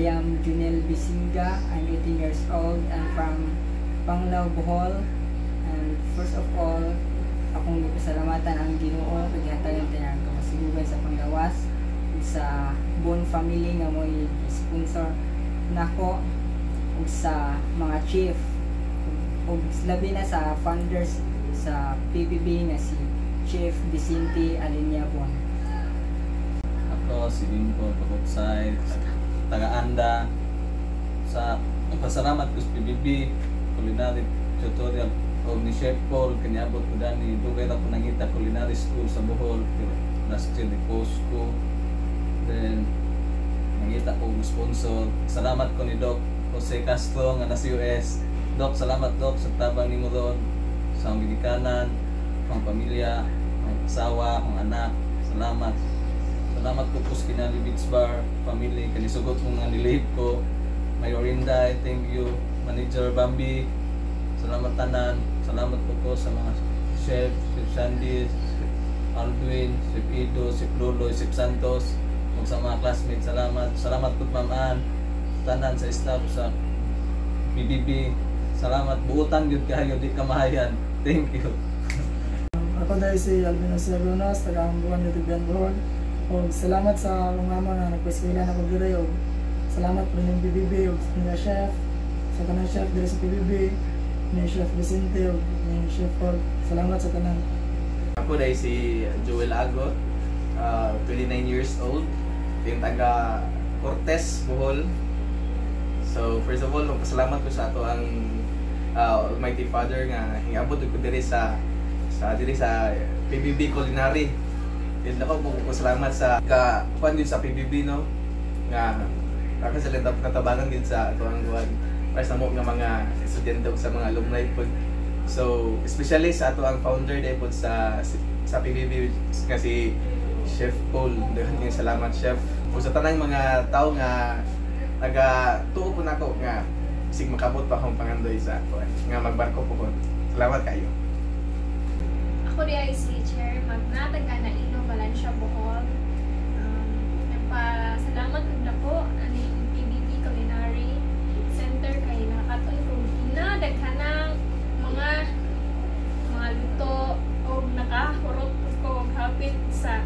I am Junel Bisinga. I'm 18 years old. I'm from Panglao, Bohol. And first of all, akong ipasalamatan ang Ginoo kay gihatagan tanan kamasigugan sa panglawas sa Bon family nga mo'y sponsor nako ug sa mga chief ug labi na sa founders sa PBB nga si Chief Vicente Alinya Bon. Ako si Bingko Bagotsay, taga-Anda. Sa pasalamat ko sa PBB Culinary Tutorial o ni Chef Paul kaniabot ko dani dugay na po nangita culinary school sa Bohol last year ni post ko, then nangita ko sponsor. Salamat ko ni Doc Jose Castro nga nasa US. Doc, salamat Doc sa tabang nimo doon sa ginikanan, ang pamilya, ang asawa, ang anak. Salamat po po sa Kinali Beach Bar family kanisugot mo nga nilihip ko. Mayorinda, thank you. Manager Bambi, salamat tanan. Salamat po sa mga chef, Chef Sandy, Aldwin, Chef Ido, Chef Lolo, Chef Santos, ug sa mga classmates. Salamat po Ma'am Ann, tanan sa staff sa PBB. Salamat, buutan gyud kayo, di ka mahayan. Thank you. Ako dahil si Alvin Osegunos, taga-Ambuan dito Bohol. O salamat sa akong mama na nagpaswila na ko diri. Salamat po ng PBB ug sa chef, sa kanang chef diri sa PBB, ni Chef Vicente ug ni Chef Paul. Salamat sa tanan. Ako dahil si Joel Agot, 29 years old, yung taga Cortez, Bohol. So first of all, magpasalamat ko sa ato ang Almighty Father nga hingabot ko diri sa PBB Culinary. Din ako po salamat sa kuan din sa PBB no nga ako sa natabangan din sa ato ang kuan para sa mo nga mga estudyante ug sa mga alumni po. So especially sa ato ang founder day po sa PBB nga si Chef Paul. Daghang salamat Chef. Ug sa tanang mga tao nga tuo po nako nga sig makabot pa akong pangandoy sa kuan nga magbarko po ko. Salamat kayo. Ako di ay si Chair Magna, taga na Ilo, Valencia, Bohol. Nagpasalamat ko na po ang PBB Culinary Center kay nakakatuon ko daghanang mga luto o nakahurot ko hapit sa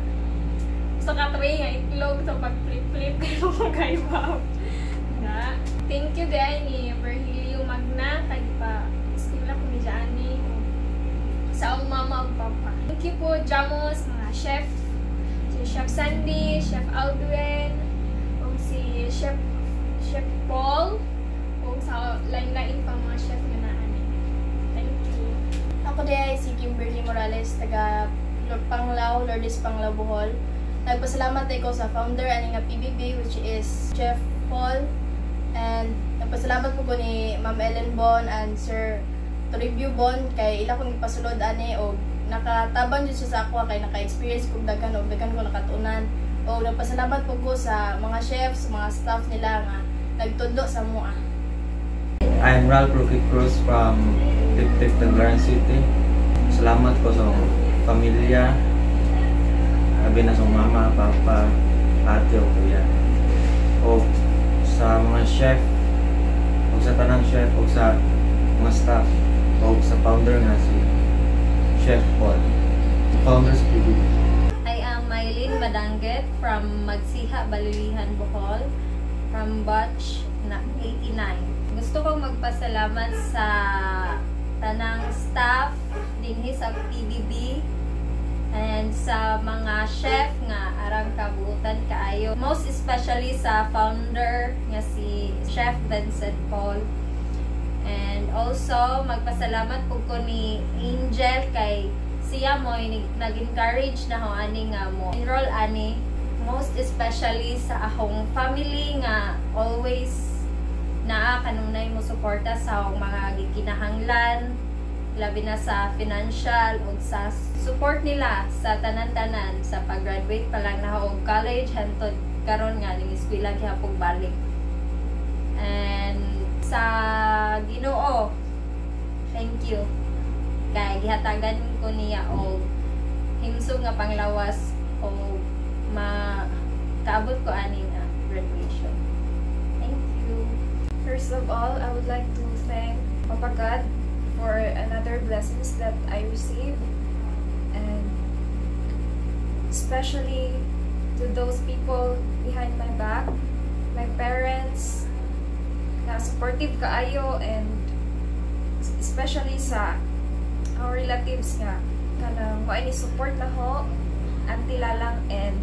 katray nga itlog sa pag-flip-flip kayo magkaibaw. Thank you guys ni Virgilio Magna kay pa eskwela ko ni Jani sa akong mama ug papa. Thank you po Jamos, mga chef, si Chef Sandy, Chef Aldwin, ug si Chef Paul, ug sa lain-lain pa mga chef nga naani. Thank you. Ako din si Kimberly Morales, taga Panglao, Lourdes, Panglao, Bohol. Nagpasalamat ko sa founder ani nga PBB which is Chef Paul, and nagpasalamat po ko ni Ma'am Ellen Bon and Sir Toribio Bon kay ila kong ipasulod ani og nakatabang jud siya sa ako kay naka-experience kog daghan og daghan ko nakatunan. Og nagpasalamat po ko sa mga chefs, mga staff nila nga nagtudlo sa mua. I'm Ralph Roque Cruz from Tiptip, Tacloban City. Salamat po sa pamilya, sabi na sa mama, papa, ate o kuya. O sa mga chef, o sa tanang chef, o sa mga staff, o sa founder nga si Chef Paul, founder sa PBB. I am Mylene Madanget from Magsiha, Balilihan, Bohol, from batch na 89. Gusto kong magpasalamat sa tanang staff dinhi sa PBB and sa mga chef nga arang kabuutan kaayo. Most especially sa founder nga si Chef Vincent Paul. And also magpasalamat po ko ni Angel kay siya mo nag-encourage na ho ani nga mo enroll ani, most especially sa akong family nga always naa kanunay mo suporta sa akong mga gikinahanglan, labi na sa financial o sa support nila sa tanan-tanan sa pag-graduate pa lang na og college hantod karon nga ning eskwela gihapon balik. And sa Ginoo, thank you kay gihatagan ko niya og himsog nga panglawas o makaabot ko ani nga graduation. Thank First of all, I would like to thank Papa God for another blessings that I received, and especially to those people behind my back, my parents, na supportive kaayo, and especially sa our relatives nga kanang mo ni support na ho, Auntie Lalang and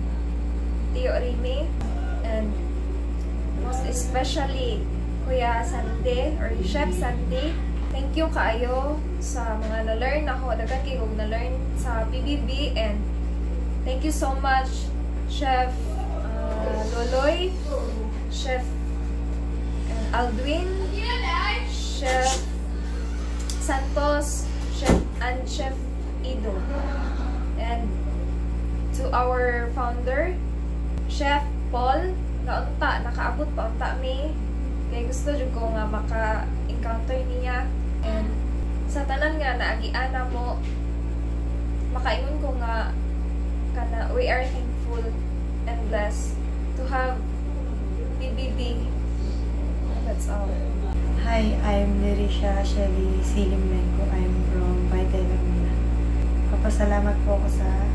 Tio Rimi, and most especially Kuya Sandy or Chef Sandy. Thank you kaayo sa mga na-learn ako, dagan kay kong na-learn sa PBB, and thank you so much Chef Loloy, Chef Aldwin, Chef Santos, and Chef Ido. And to our founder, Chef Paul, nakaabot pa unta mi. Kaya gusto jud ko nga maka-encounter niya. And sa tanan nga naagian na mo, makaingon ko nga kana we are thankful and blessed to have PBB. That's all. Hi, I'm Nerisha Shelly Silimlenko. I'm from Paitay, Laguna. Papasalamat po ako sa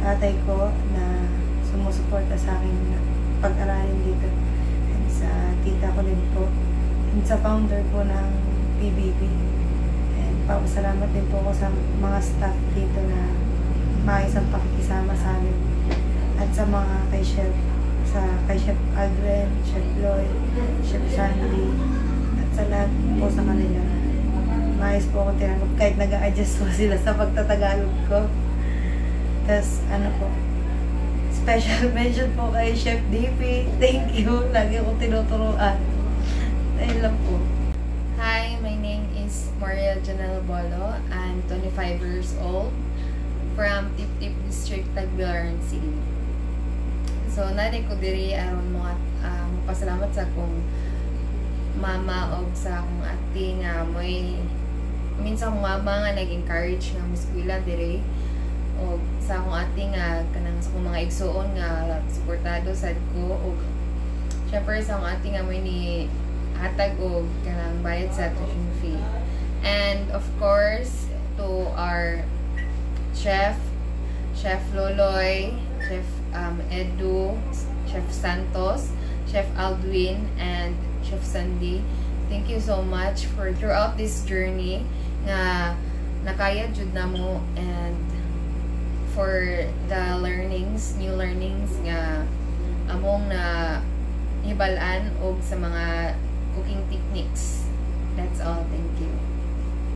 tatay ko na sumusuporta sa akin na pag-aralin dito. And sa tita ko din po. And sa founder po ng PBB. And papasalamat din po ako sa mga staff dito na maayos ang pakikisama sa amin. At sa mga kay Chef Aldwin, Chef Lloyd, Chef Sandy, at sa lahat po sa kanila. Maayos po ako tinanggap kahit nag-a-adjust po sila sa pagtatagalog ko. Tapos ano po, special mention po kay Chef DP. Thank you. Lagi akong tinuturuan. Dahil lang po. Hi, my name is Maria Janelle Bolo. I'm 25 years old from Tip-Tip District, Tagbilaran City. So, narin ko diri aron mo pasalamat sa akong mama o sa akong ate nga mo'y minsan akong mama nga nag-encourage nga muskwila diri o sa akong ate nga kanang sa akong mga igsuon nga suportado sad ko o syempre sa akong ate nga mo'y ni hatag o kanang bayad sa tuition fee. And of course to our Chef Loloy, Chef Edu, Chef Santos, Chef Aldwin, and Chef Sandy. Thank you so much for throughout this journey nga nakaya jud na mo, and for the new learnings nga among na hibalan og sa mga cooking techniques. That's all. Thank you.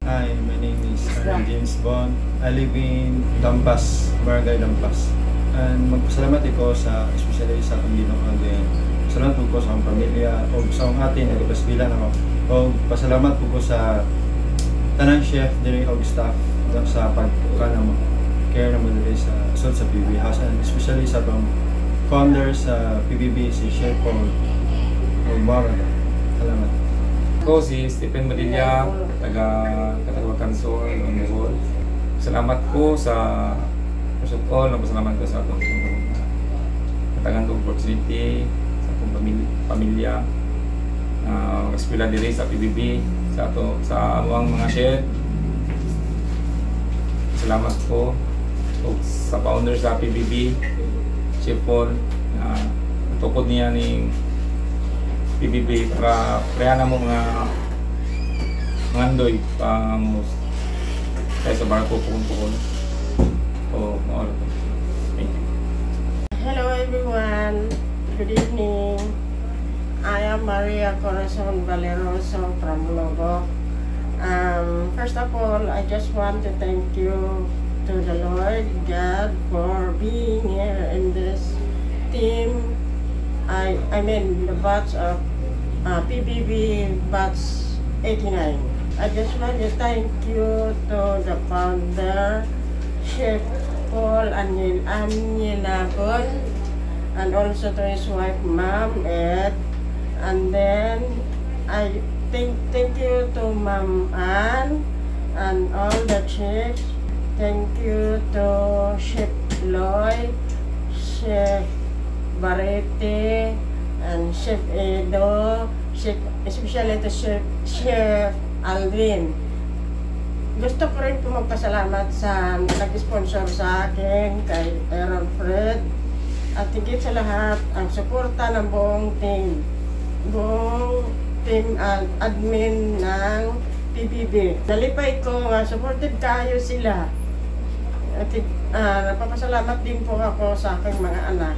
Hi, my name is James Bond. I live in Dampas, Barangay Dampas. And magpasalamat ko sa, especially sa akong Ginoo din. Salamat po ko sa akong pamilya o sa akong atin na ipasbilan ako. O pasalamat po ko sa tanang chef diri o staff sa pag-care naman diri sa PBB House, and especially sa akong founder sa PBB, si Chef Paul o Mara. Salamat. Ako si Stephen Madilla, taga Katagawakan Sur, Bohol. Salamat ko sa first of all, napasalamat ko sa akong katagang opportunity sa akong pamilya eskwela diri sa PBB, sa among mga chef. Salamat ko sa founder sa PBB, Chef Paul, na tukod niya ning PBB para prehana mo mga ngandoy kaya sa barko pukon-pukon. Thank you. Hello everyone, good evening. I am Maria Corazon Valeroso from Logo. First of all, I just want to thank you to the Lord God for being here in this team. I mean the batch of PBB batch 89. I just want to thank you to the founder, Chef Paul Anilagon, and also to his wife, Ma'am Ed. And then I thank you to Ma'am Ann and all the chefs. Thank you to Chef Lloyd, Chef Barete, and Chef Edo, especially to Chef Alvin. Gusto ko rin po magpasalamat sa nag-sponsor sa akin, kay Aaron Fred, at higit sa lahat, ang suporta ng buong team admin ng PBB. Nalipay ko nga, supportive kayo sila. At napapasalamat din po ako sa aking mga anak.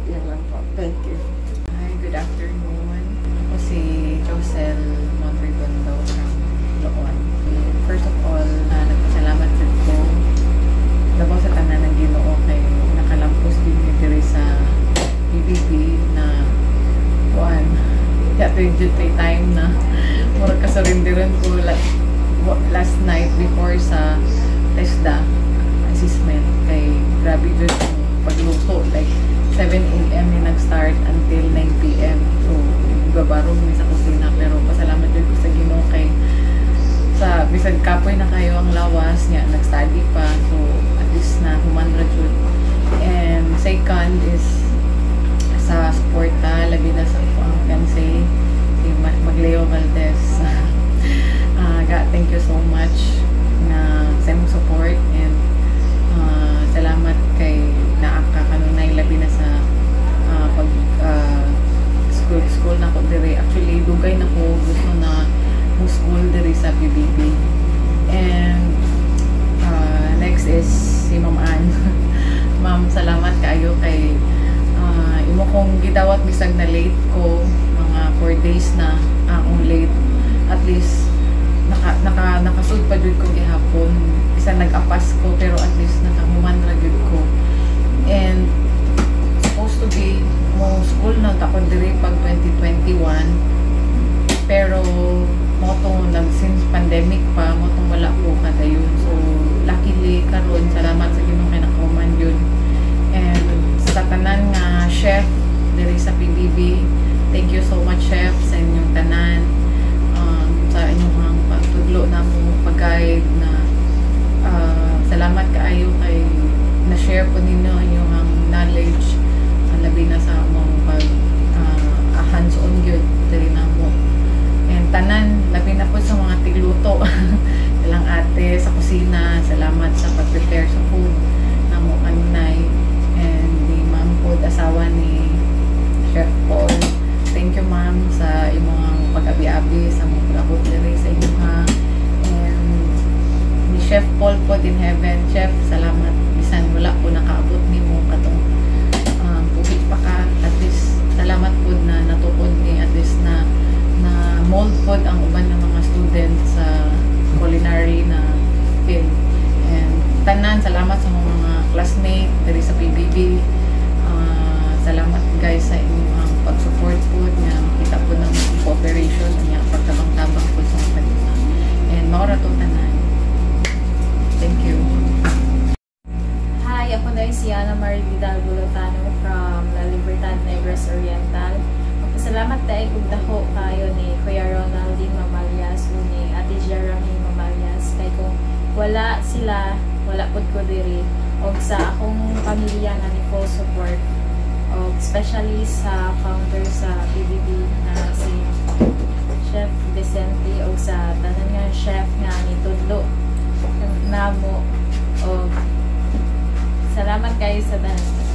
Yan lang po. Thank you. Hi, good afternoon. Ako si Josel Montrigondo from Loon. First of all, nagpasalamat ko labaw sa tanan ng Ginoo kay nakalampos din ni diri sa PBB na kuan. Yato yung time na mura kasarindiran ko last night before sa TESDA assessment kay grabe dun yung pagluto like 7 a.m. ni nag-start until 9 p.m. So, babarong mi sa kusina pero pasalamat din ko sa Ginoo kay sa bisan kapoy na kayo ang lawas niya nag-study pa so at least na human jud. And second is sa suporta labi na sa fiancé si Magleo Valdez. Thank you so much na sa imong support and salamat kay naakakanunay labi na sa pag school na ko dire. Actually dugay na ko gusto na school diri sa PBB. And next is si Ma'am Ann. Ma'am, salamat kayo kay imo kong gidawat bisag na late ko mga 4 days na akong late. At least nakasud pa jud ko gihapon. Isa nag-apas ko pero at least nakahuman ra jud ko. And supposed to be mo school na ako diri pag 2021 pero motong since pandemic pa motong wala ko kada yun. So luckily karon salamat sa Ginoo kay nakahuman yun. And sa tanan nga chef diri sa PBB, thank you so much chef sa inyong tanan, sa inyong pagtudlo na mo pag-guide na salamat kaayo kay na-share po ninyo inyong knowledge labi na sa among pag hands-on gyud diri na mo. And tanan, labi na po sa mga tigluto. Ilang ate sa kusina, salamat sa pag-prepare sa food na mo kanunay. And ni Ma'am po, asawa ni Chef Paul. Thank you Ma'am sa imong pag-abi-abi sa mga pag-abot diri sa inyo ha. And ni Chef Paul po in heaven, Chef, salamat. Bisan wala po nakaabot ni mo katong puhit pa ka. At least, salamat po na natukod ni at least na mold pod ang uban ng mga students sa culinary na field. And tanan, salamat sa mga classmate diri sa PBB. Salamat guys sa inyong pag-support po niya. Makita po ng cooperation niya pagtabang-tabang po sa mga kanila. And maura to tanan. Thank you. Hi, ako na si Ana Marie Vidal Bulotano from La Libertad Negros Oriental. Salamat tayo kung daho kayo ni Kuya Ronaldine Mamalyas o ni Ate Jeremy Mamalyas. Kaya kung wala sila, wala po ko diri. O sa akong pamilya na ni full support. O especially sa founder sa PBB na si Chef Vicente o sa tanan nga chef nga ni Tudlo Namo. O salamat kayo sa tanan.